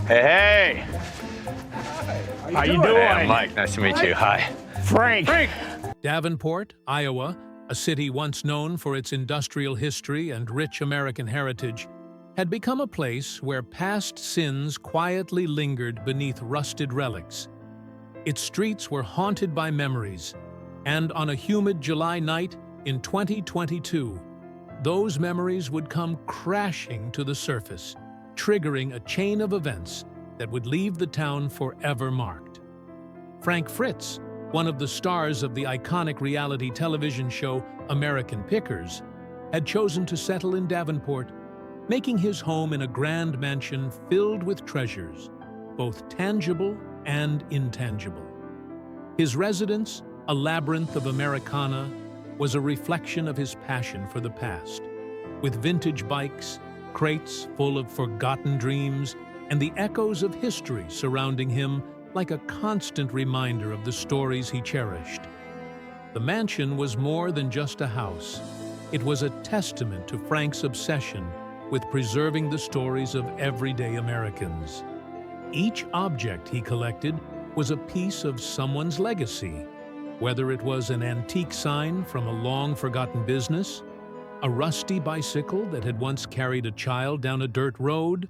Hey, How you doing? hey, I'm Mike. Nice to meet you. Hi. Frank. Davenport, Iowa, a city once known for its industrial history and rich American heritage, had become a place where past sins quietly lingered beneath rusted relics. Its streets were haunted by memories, and on a humid July night in 2022, those memories would come crashing to the surface, triggering a chain of events that would leave the town forever marked. Frank Fritz, one of the stars of the iconic reality television show American Pickers, had chosen to settle in Davenport, making his home in a grand mansion filled with treasures, both tangible and intangible. His residence, a labyrinth of Americana, was a reflection of his passion for the past, with vintage bikes, crates full of forgotten dreams, and the echoes of history surrounding him like a constant reminder of the stories he cherished. The mansion was more than just a house. It was a testament to Frank's obsession with preserving the stories of everyday Americans. Each object he collected was a piece of someone's legacy, whether it was an antique sign from a long-forgotten business, a rusty bicycle that had once carried a child down a dirt road,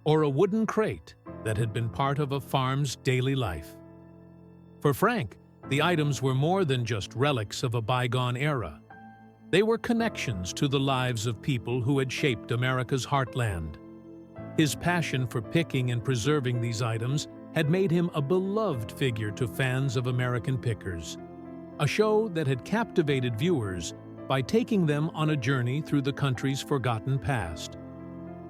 or a wooden crate that had been part of a farm's daily life. For Frank, the items were more than just relics of a bygone era. They were connections to the lives of people who had shaped America's heartland. His passion for picking and preserving these items had made him a beloved figure to fans of American Pickers, a show that had captivated viewers by taking them on a journey through the country's forgotten past.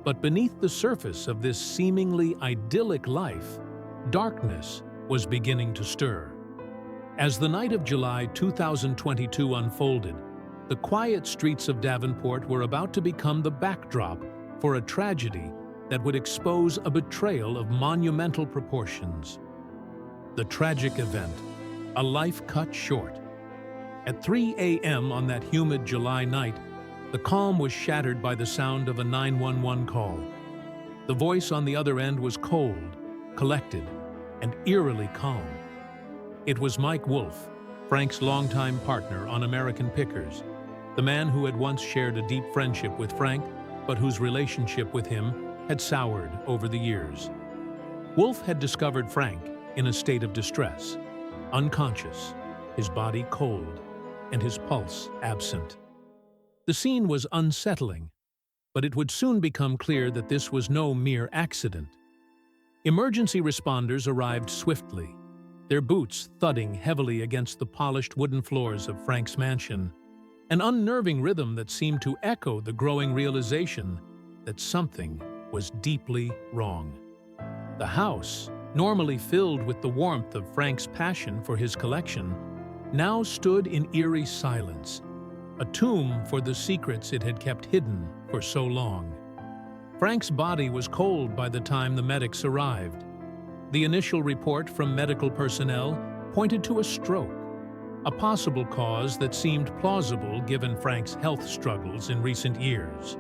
But beneath the surface of this seemingly idyllic life, darkness was beginning to stir. As the night of July 2022 unfolded, the quiet streets of Davenport were about to become the backdrop for a tragedy that would expose a betrayal of monumental proportions. The tragic event, a life cut short. At 3 a.m. on that humid July night, the calm was shattered by the sound of a 911 call. The voice on the other end was cold, collected, and eerily calm. It was Mike Wolfe, Frank's longtime partner on American Pickers, the man who had once shared a deep friendship with Frank, but whose relationship with him had soured over the years. Wolfe had discovered Frank in a state of distress, unconscious, his body cold, and his pulse absent. The scene was unsettling, but it would soon become clear that this was no mere accident. Emergency responders arrived swiftly, their boots thudding heavily against the polished wooden floors of Frank's mansion, an unnerving rhythm that seemed to echo the growing realization that something was deeply wrong. The house, normally filled with the warmth of Frank's passion for his collection, now stood in eerie silence, a tomb for the secrets it had kept hidden for so long. Frank's body was cold by the time the medics arrived. The initial report from medical personnel pointed to a stroke, a possible cause that seemed plausible given Frank's health struggles in recent years.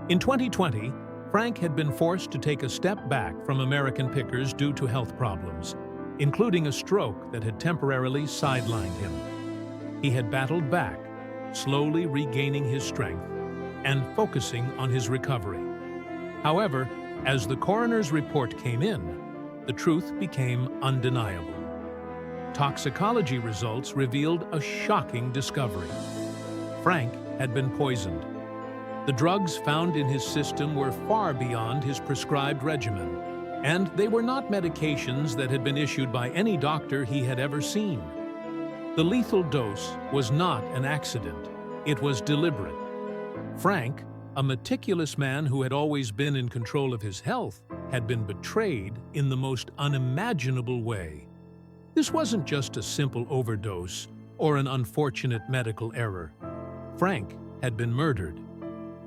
In 2020, Frank had been forced to take a step back from American Pickers due to health problems, including a stroke that had temporarily sidelined him. He had battled back, slowly regaining his strength and focusing on his recovery. However, as the coroner's report came in, the truth became undeniable. Toxicology results revealed a shocking discovery. Frank had been poisoned. The drugs found in his system were far beyond his prescribed regimen, and they were not medications that had been issued by any doctor he had ever seen. The lethal dose was not an accident. It was deliberate. Frank, a meticulous man who had always been in control of his health, had been betrayed in the most unimaginable way. This wasn't just a simple overdose or an unfortunate medical error. Frank had been murdered.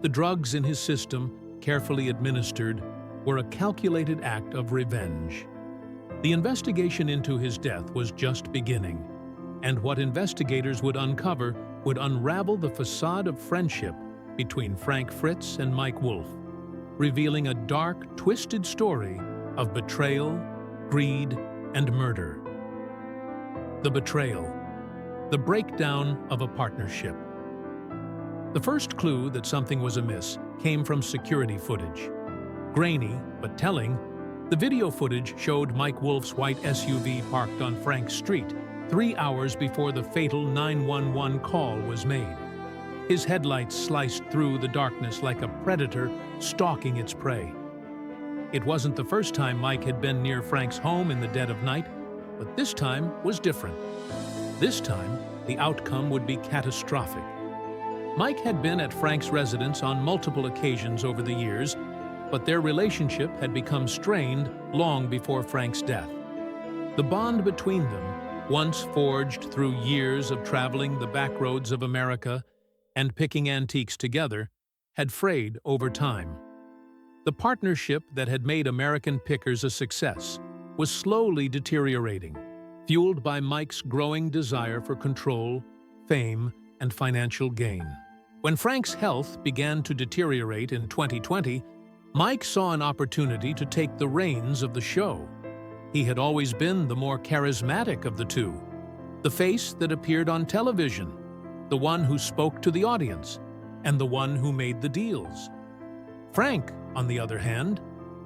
The drugs in his system, carefully administered, were a calculated act of revenge. The investigation into his death was just beginning, and what investigators would uncover would unravel the facade of friendship between Frank Fritz and Mike Wolfe, revealing a dark, twisted story of betrayal, greed, and murder. The betrayal, the breakdown of a partnership. The first clue that something was amiss came from security footage. Grainy, but telling, the video footage showed Mike Wolf's white SUV parked on Frank Street 3 hours before the fatal 911 call was made. His headlights sliced through the darkness like a predator stalking its prey. It wasn't the first time Mike had been near Frank's home in the dead of night, but this time was different. This time, the outcome would be catastrophic. Mike had been at Frank's residence on multiple occasions over the years, but their relationship had become strained long before Frank's death. The bond between them, once forged through years of traveling the back roads of America and picking antiques together, had frayed over time. The partnership that had made American Pickers a success was slowly deteriorating, fueled by Mike's growing desire for control, fame, and financial gain. When Frank's health began to deteriorate in 2020, Mike saw an opportunity to take the reins of the show. He had always been the more charismatic of the two, the face that appeared on television, the one who spoke to the audience, and the one who made the deals. Frank, on the other hand,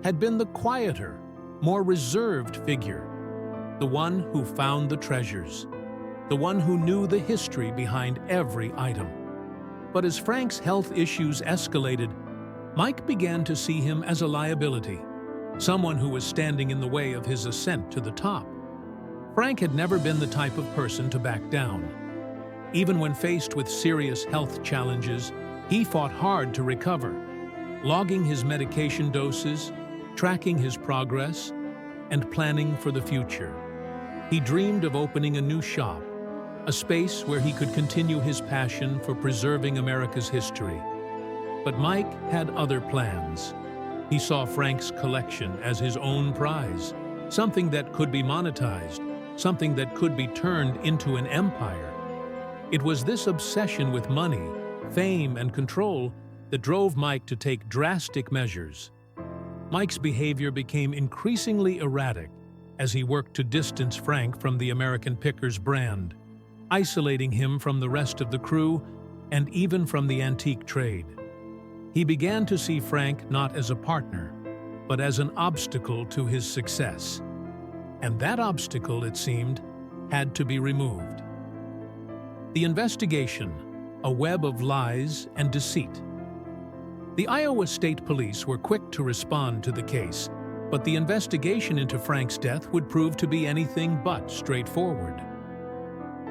had been the quieter, more reserved figure, the one who found the treasures, the one who knew the history behind every item. But as Frank's health issues escalated, Mike began to see him as a liability, someone who was standing in the way of his ascent to the top. Frank had never been the type of person to back down. Even when faced with serious health challenges, he fought hard to recover, logging his medication doses, tracking his progress, and planning for the future. He dreamed of opening a new shop, a space where he could continue his passion for preserving America's history. But Mike had other plans. He saw Frank's collection as his own prize, something that could be monetized, something that could be turned into an empire. It was this obsession with money, fame, and control that drove Mike to take drastic measures. Mike's behavior became increasingly erratic as he worked to distance Frank from the American Pickers brand, isolating him from the rest of the crew and even from the antique trade. He began to see Frank not as a partner, but as an obstacle to his success. And that obstacle, it seemed, had to be removed. The investigation, a web of lies and deceit. The Iowa State Police were quick to respond to the case, but the investigation into Frank's death would prove to be anything but straightforward.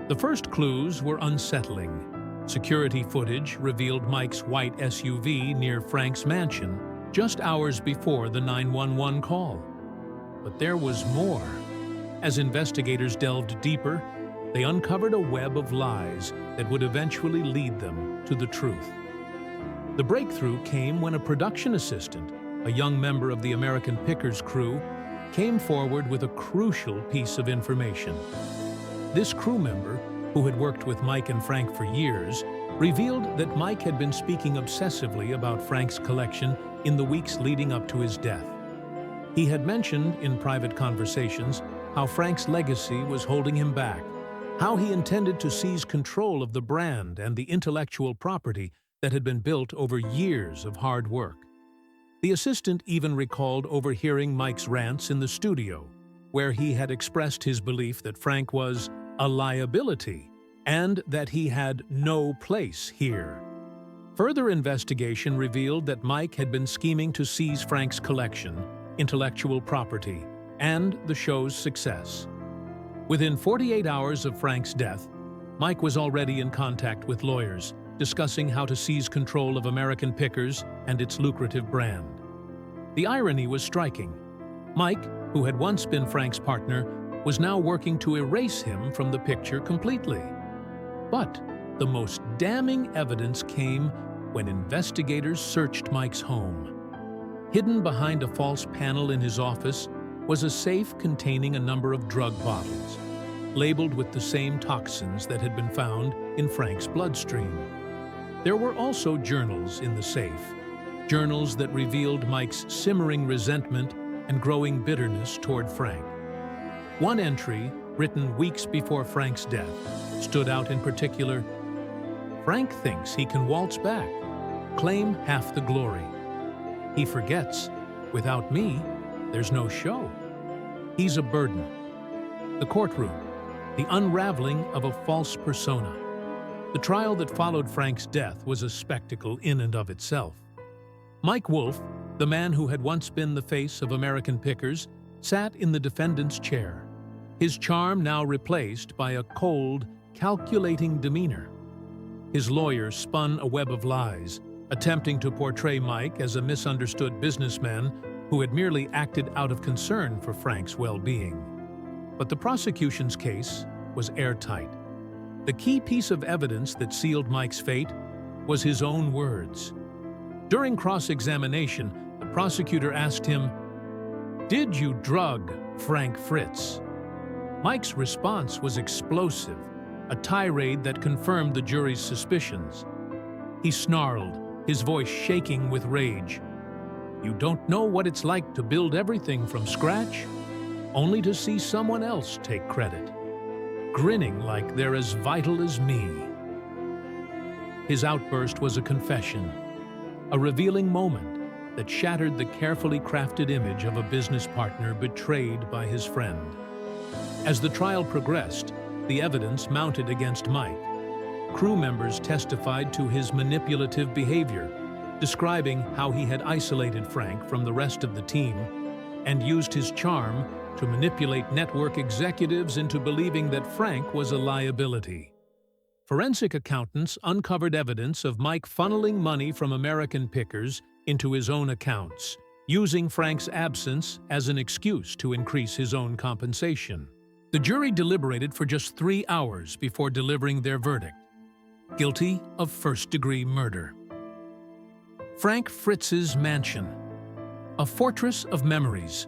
The first clues were unsettling. Security footage revealed Mike's white SUV near Frank's mansion just hours before the 911 call. But there was more. As investigators delved deeper, they uncovered a web of lies that would eventually lead them to the truth. The breakthrough came when a production assistant, a young member of the American Pickers crew, came forward with a crucial piece of information. This crew member, who had worked with Mike and Frank for years, revealed that Mike had been speaking obsessively about Frank's collection in the weeks leading up to his death. He had mentioned in private conversations how Frank's legacy was holding him back, how he intended to seize control of the brand and the intellectual property that had been built over years of hard work. The assistant even recalled overhearing Mike's rants in the studio, where he had expressed his belief that Frank was a liability and that he had no place here. Further investigation revealed that Mike had been scheming to seize Frank's collection, intellectual property, and the show's success. Within 48 hours of Frank's death, Mike was already in contact with lawyers, discussing how to seize control of American Pickers and its lucrative brand. The irony was striking. Mike, who had once been Frank's partner, was now working to erase him from the picture completely. But the most damning evidence came when investigators searched Mike's home. Hidden behind a false panel in his office was a safe containing a number of drug bottles, labeled with the same toxins that had been found in Frank's bloodstream. There were also journals in the safe, journals that revealed Mike's simmering resentment and growing bitterness toward Frank. One entry, written weeks before Frank's death, stood out in particular. Frank thinks he can waltz back, claim half the glory. He forgets, without me, there's no show. He's a burden. The courtroom, the unraveling of a false persona. The trial that followed Frank's death was a spectacle in and of itself. Mike Wolfe, the man who had once been the face of American Pickers, sat in the defendant's chair, his charm now replaced by a cold, calculating demeanor. His lawyers spun a web of lies, attempting to portray Mike as a misunderstood businessman who had merely acted out of concern for Frank's well-being. But the prosecution's case was airtight. The key piece of evidence that sealed Mike's fate was his own words. During cross-examination, the prosecutor asked him, "Did you drug Frank Fritz?" Mike's response was explosive, a tirade that confirmed the jury's suspicions. He snarled, his voice shaking with rage. "You don't know what it's like to build everything from scratch, only to see someone else take credit, grinning like they're as vital as me." His outburst was a confession, a revealing moment that shattered the carefully crafted image of a business partner betrayed by his friend. As the trial progressed, the evidence mounted against Mike. Crew members testified to his manipulative behavior, describing how he had isolated Frank from the rest of the team and used his charm to manipulate network executives into believing that Frank was a liability. Forensic accountants uncovered evidence of Mike funneling money from American Pickers into his own accounts, using Frank's absence as an excuse to increase his own compensation. The jury deliberated for just 3 hours before delivering their verdict: guilty of first-degree murder. Frank Fritz's mansion, a fortress of memories.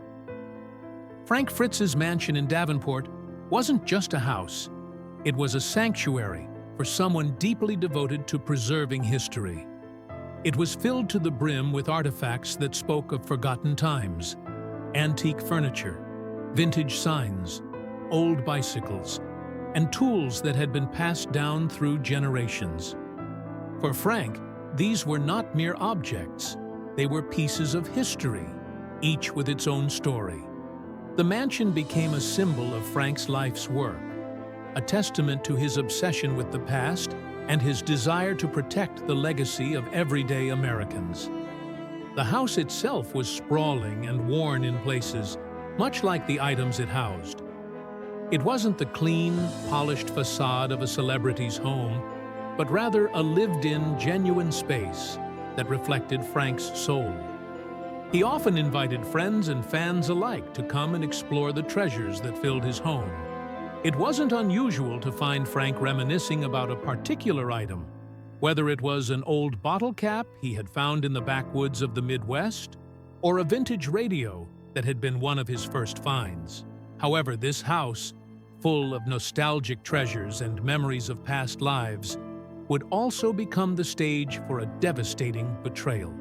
Frank Fritz's mansion in Davenport wasn't just a house. It was a sanctuary for someone deeply devoted to preserving history. It was filled to the brim with artifacts that spoke of forgotten times: antique furniture, vintage signs, old bicycles, and tools that had been passed down through generations. For Frank, these were not mere objects. They were pieces of history, each with its own story. The mansion became a symbol of Frank's life's work, a testament to his obsession with the past and his desire to protect the legacy of everyday Americans. The house itself was sprawling and worn in places, much like the items it housed. It wasn't the clean, polished facade of a celebrity's home, but rather a lived-in, genuine space that reflected Frank's soul. He often invited friends and fans alike to come and explore the treasures that filled his home. It wasn't unusual to find Frank reminiscing about a particular item, whether it was an old bottle cap he had found in the backwoods of the Midwest, or a vintage radio that had been one of his first finds. However, this house, full of nostalgic treasures and memories of past lives, would also become the stage for a devastating betrayal.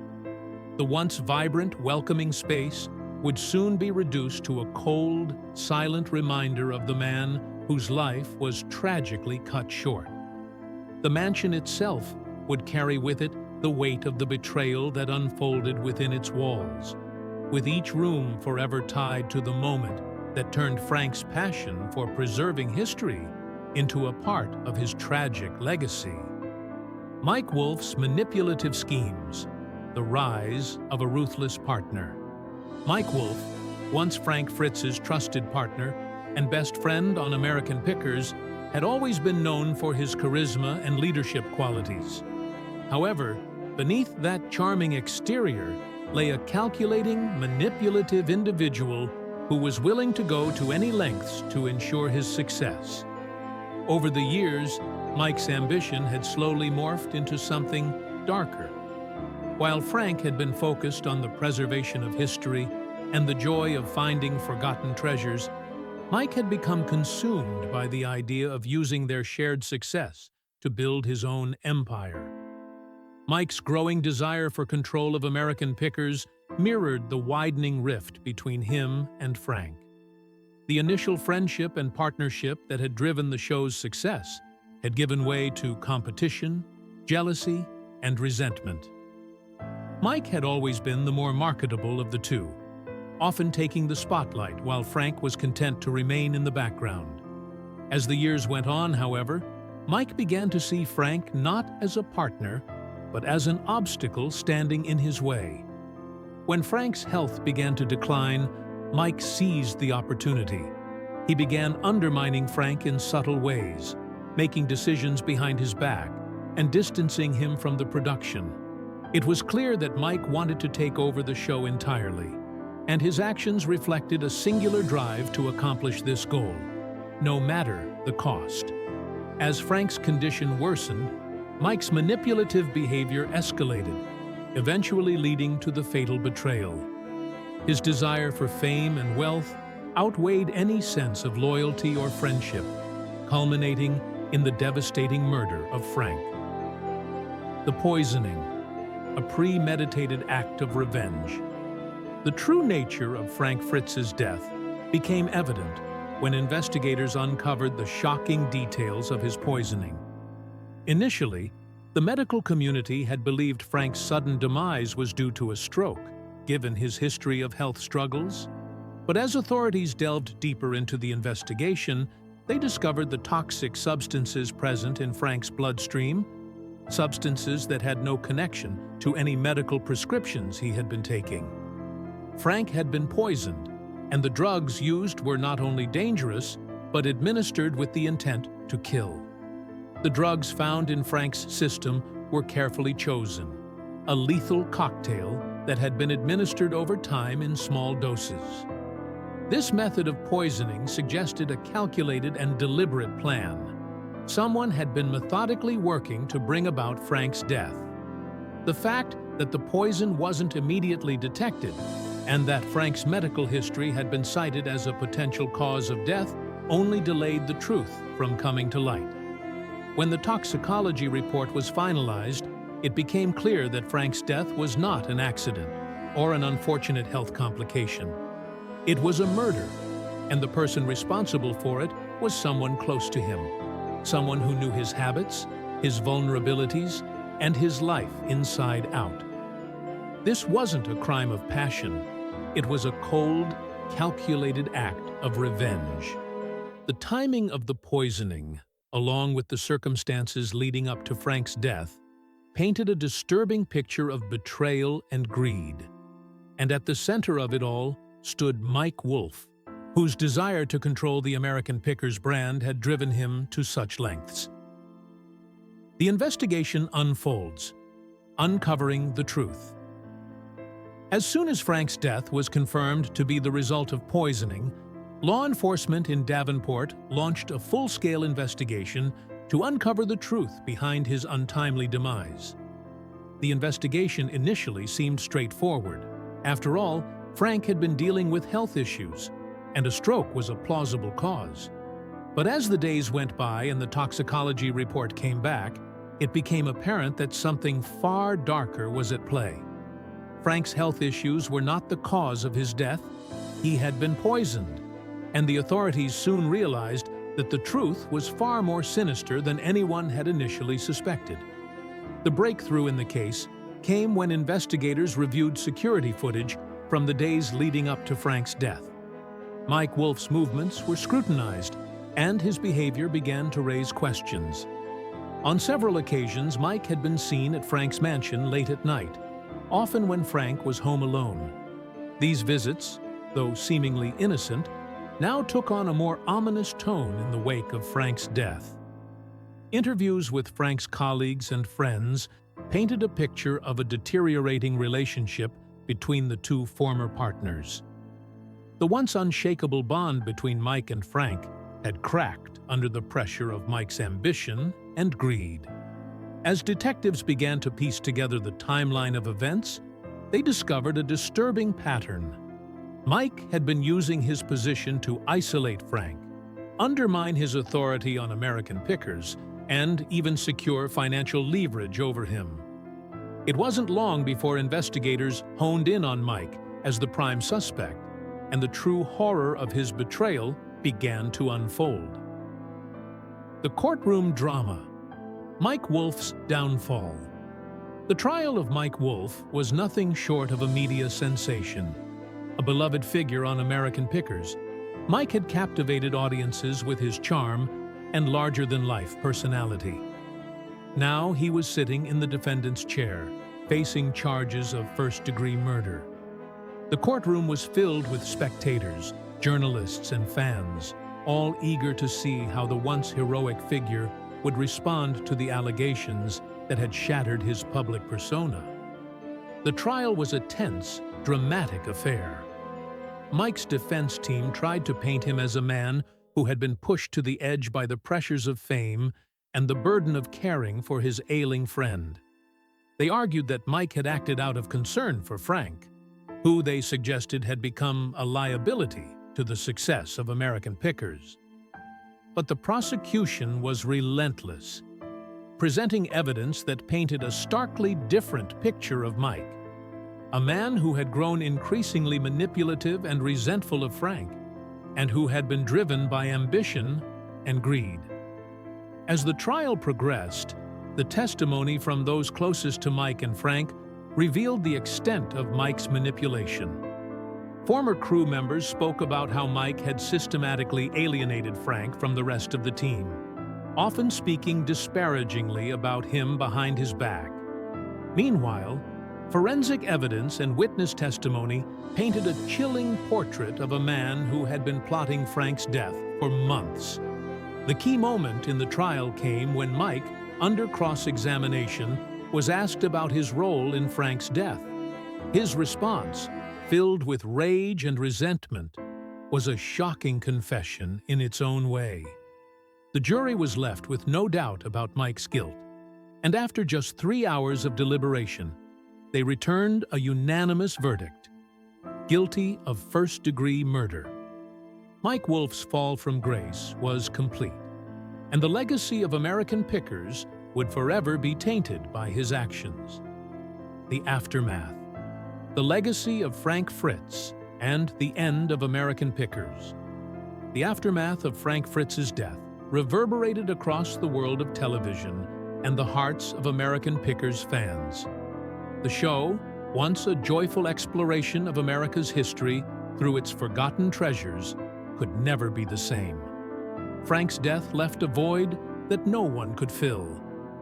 The once vibrant, welcoming space would soon be reduced to a cold, silent reminder of the man whose life was tragically cut short. The mansion itself would carry with it the weight of the betrayal that unfolded within its walls, with each room forever tied to the moment that turned Frank's passion for preserving history into a part of his tragic legacy. Mike Wolfe's manipulative schemes, the rise of a ruthless partner. Mike Wolfe, once Frank Fritz's trusted partner and best friend on American Pickers, had always been known for his charisma and leadership qualities. However, beneath that charming exterior lay a calculating, manipulative individual who was willing to go to any lengths to ensure his success. Over the years, Mike's ambition had slowly morphed into something darker. While Frank had been focused on the preservation of history and the joy of finding forgotten treasures, Mike had become consumed by the idea of using their shared success to build his own empire. Mike's growing desire for control of American Pickers mirrored the widening rift between him and Frank. The initial friendship and partnership that had driven the show's success had given way to competition, jealousy, and resentment. Mike had always been the more marketable of the two, often taking the spotlight while Frank was content to remain in the background. As the years went on, however, Mike began to see Frank not as a partner, but as an obstacle standing in his way. When Frank's health began to decline, Mike seized the opportunity. He began undermining Frank in subtle ways, making decisions behind his back, and distancing him from the production. It was clear that Mike wanted to take over the show entirely, and his actions reflected a singular drive to accomplish this goal, no matter the cost. As Frank's condition worsened, Mike's manipulative behavior escalated, eventually leading to the fatal betrayal. His desire for fame and wealth outweighed any sense of loyalty or friendship, culminating in the devastating murder of Frank. The poisoning, a premeditated act of revenge. The true nature of Frank Fritz's death became evident when investigators uncovered the shocking details of his poisoning. Initially, the medical community had believed Frank's sudden demise was due to a stroke, given his history of health struggles. But as authorities delved deeper into the investigation, they discovered the toxic substances present in Frank's bloodstream, substances that had no connection to any medical prescriptions he had been taking. Frank had been poisoned, and the drugs used were not only dangerous, but administered with the intent to kill. The drugs found in Frank's system were carefully chosen, a lethal cocktail that had been administered over time in small doses. This method of poisoning suggested a calculated and deliberate plan. Someone had been methodically working to bring about Frank's death. The fact that the poison wasn't immediately detected and that Frank's medical history had been cited as a potential cause of death only delayed the truth from coming to light. When the toxicology report was finalized, it became clear that Frank's death was not an accident or an unfortunate health complication. It was a murder, and the person responsible for it was someone close to him, someone who knew his habits, his vulnerabilities, and his life inside out. This wasn't a crime of passion. It was a cold, calculated act of revenge. The timing of the poisoning, along with the circumstances leading up to Frank's death, painted a disturbing picture of betrayal and greed. And at the center of it all stood Mike Wolfe, whose desire to control the American Pickers brand had driven him to such lengths. The investigation unfolds, uncovering the truth. As soon as Frank's death was confirmed to be the result of poisoning, law enforcement in Davenport launched a full-scale investigation to uncover the truth behind his untimely demise. The investigation initially seemed straightforward. After all, Frank had been dealing with health issues, and a stroke was a plausible cause. But as the days went by and the toxicology report came back, it became apparent that something far darker was at play. Frank's health issues were not the cause of his death. He had been poisoned, and the authorities soon realized that the truth was far more sinister than anyone had initially suspected. The breakthrough in the case came when investigators reviewed security footage from the days leading up to Frank's death. Mike Wolfe's movements were scrutinized, and his behavior began to raise questions. On several occasions, Mike had been seen at Frank's mansion late at night, often when Frank was home alone. These visits, though seemingly innocent, now took on a more ominous tone in the wake of Frank's death. Interviews with Frank's colleagues and friends painted a picture of a deteriorating relationship between the two former partners. The once unshakable bond between Mike and Frank had cracked under the pressure of Mike's ambition and greed. As detectives began to piece together the timeline of events, they discovered a disturbing pattern. Mike had been using his position to isolate Frank, undermine his authority on American Pickers, and even secure financial leverage over him. It wasn't long before investigators honed in on Mike as the prime suspect, and the true horror of his betrayal began to unfold. The courtroom drama. Mike Wolf's downfall. The trial of Mike Wolf was nothing short of a media sensation. A beloved figure on American Pickers, Mike had captivated audiences with his charm and larger-than-life personality. Now he was sitting in the defendant's chair, facing charges of first-degree murder. The courtroom was filled with spectators, journalists, and fans, all eager to see how the once heroic figure would respond to the allegations that had shattered his public persona. The trial was a tense, dramatic affair. Mike's defense team tried to paint him as a man who had been pushed to the edge by the pressures of fame and the burden of caring for his ailing friend. They argued that Mike had acted out of concern for Frank, who they suggested had become a liability to the success of American Pickers. But the prosecution was relentless, presenting evidence that painted a starkly different picture of Mike, a man who had grown increasingly manipulative and resentful of Frank, and who had been driven by ambition and greed. As the trial progressed, the testimony from those closest to Mike and Frank revealed the extent of Mike's manipulation. Former crew members spoke about how Mike had systematically alienated Frank from the rest of the team, often speaking disparagingly about him behind his back. Meanwhile, forensic evidence and witness testimony painted a chilling portrait of a man who had been plotting Frank's death for months. The key moment in the trial came when Mike, under cross-examination, was asked about his role in Frank's death. His response, filled with rage and resentment, was a shocking confession in its own way. The jury was left with no doubt about Mike's guilt, and after just 3 hours of deliberation, they returned a unanimous verdict: guilty of first-degree murder. Mike Wolf's fall from grace was complete, and the legacy of American Pickers would forever be tainted by his actions. The aftermath. The legacy of Frank Fritz and the end of American Pickers. The aftermath of Frank Fritz's death reverberated across the world of television and the hearts of American Pickers fans. The show, once a joyful exploration of America's history through its forgotten treasures, could never be the same. Frank's death left a void that no one could fill,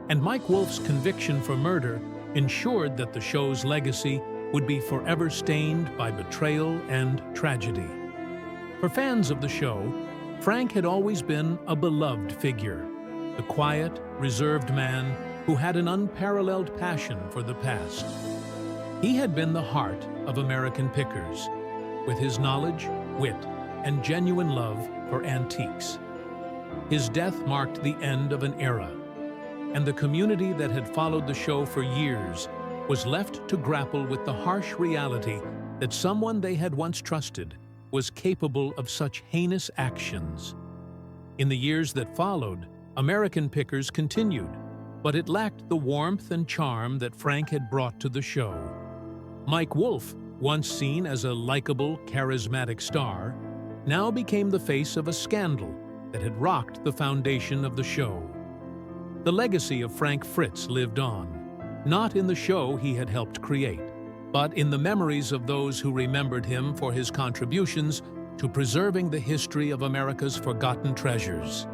and Mike Wolf's conviction for murder ensured that the show's legacy would be forever stained by betrayal and tragedy. For fans of the show, Frank had always been a beloved figure, the quiet, reserved man who had an unparalleled passion for the past. He had been the heart of American Pickers, with his knowledge, wit, and genuine love for antiques. His death marked the end of an era, and the community that had followed the show for years was left to grapple with the harsh reality that someone they had once trusted was capable of such heinous actions. In the years that followed, American Pickers continued, but it lacked the warmth and charm that Frank had brought to the show. Mike Wolf, once seen as a likable, charismatic star, now became the face of a scandal that had rocked the foundation of the show. The legacy of Frank Fritz lived on, not in the show he had helped create, but in the memories of those who remembered him for his contributions to preserving the history of America's forgotten treasures.